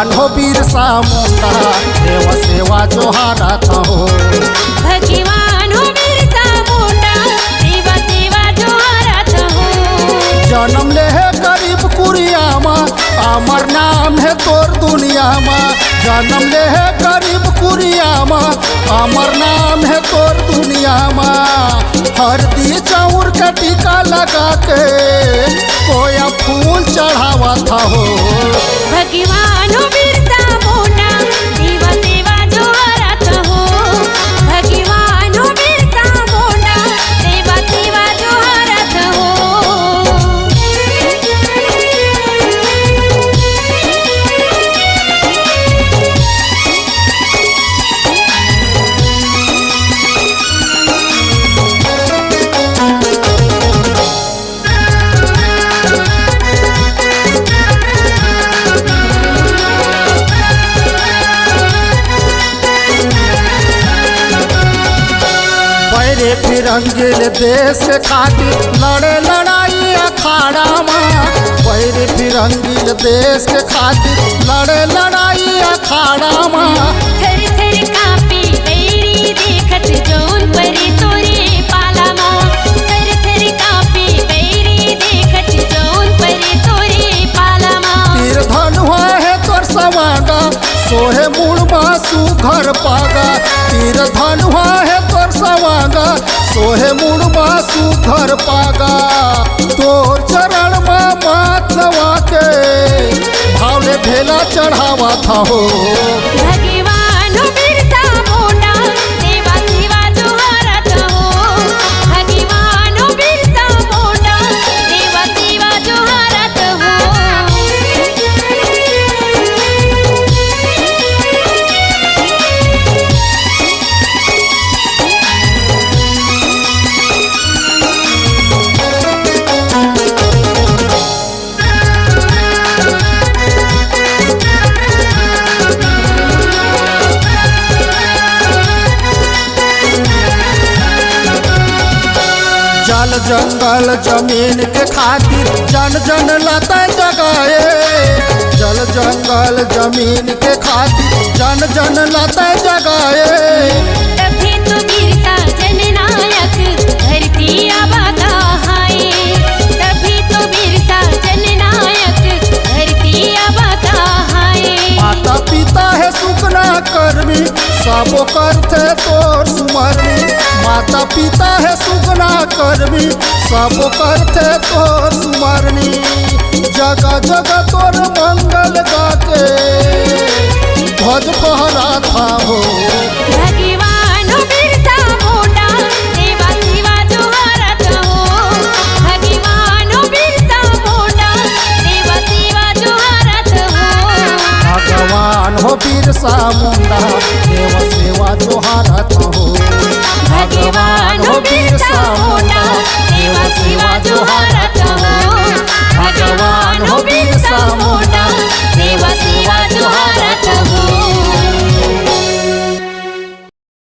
भगवान हो बिरसा मुंडा देव सेवा जोहारत हो। भगवान हो बिरसा मुंडा देव सेवा जोहारत हो। जन्म ले है गरीब कुरिया माँ अमर नाम है तोर दुनिया माँ। जन्म ले है गरीब कुरिया माँ अमर नाम है तोर दुनिया माँ। हरदी चाउर का टीका लगा के कोया फूल चढ़ावा था हो। भगवान हो बिरसा मुंडा देव सेवा जोहारत हो। भगवान हो बिरसा मुंडा देव सेवा जोहारत हो। बैरे फिरंगिल देश के खातिर लड़े लड़ाई अखाड़ा माँ। बैरे फिरंगिल देश के खातिर लड़े लड़ाई अखाड़ा माँ। थर थर कांपे बैरी देखत जौन परे तोरे पाला माँ। थर थर कांपे बैरी देखत जौन परे तोरे पाला माँ। तीर धनुआ है तोर सवागा सोहे मुड़मा सुघर पागा। तीर धनुआ है तोर सवागा सोहे मुड़मा सुघर पागा। तोर चरण में माथ नवा के भावले भेला चढ़ावा था हो। भगवान हो बिरसा मुंडा देवा सेवा जोहारत हो। भगवान हो बिरसा मुंडा देवा सेवा जोहारत हो। जल जंगल जमीन के खातिर जन जन लता जगाए। जल जंगल जमीन के खातिर जन जन लता जगाए। तभी तो बिरसा जननायक धरती आबाद हाय। तभी तो बिरसा जननायक धरती आबाद हाय। माता पिता है सुखना कर्मी सबो करते तोर सुमरनी। माता पिता है सुखना कर्मी सबो करते तोर सुमरनी। जगह जगह तोर मंगल गाके ध्वज फहरा था हो। भगवान हो बिरसा मुंडा देवा सेवा जोहारत हो। भगवान हो बिरसा मुंडा देवा सेवा जोहारत हो। भगवान हो बिरसा मुंडा देव सेवा जोहारत हो। भगवान हो बिरसा मुंडा देव सेवा जोहारत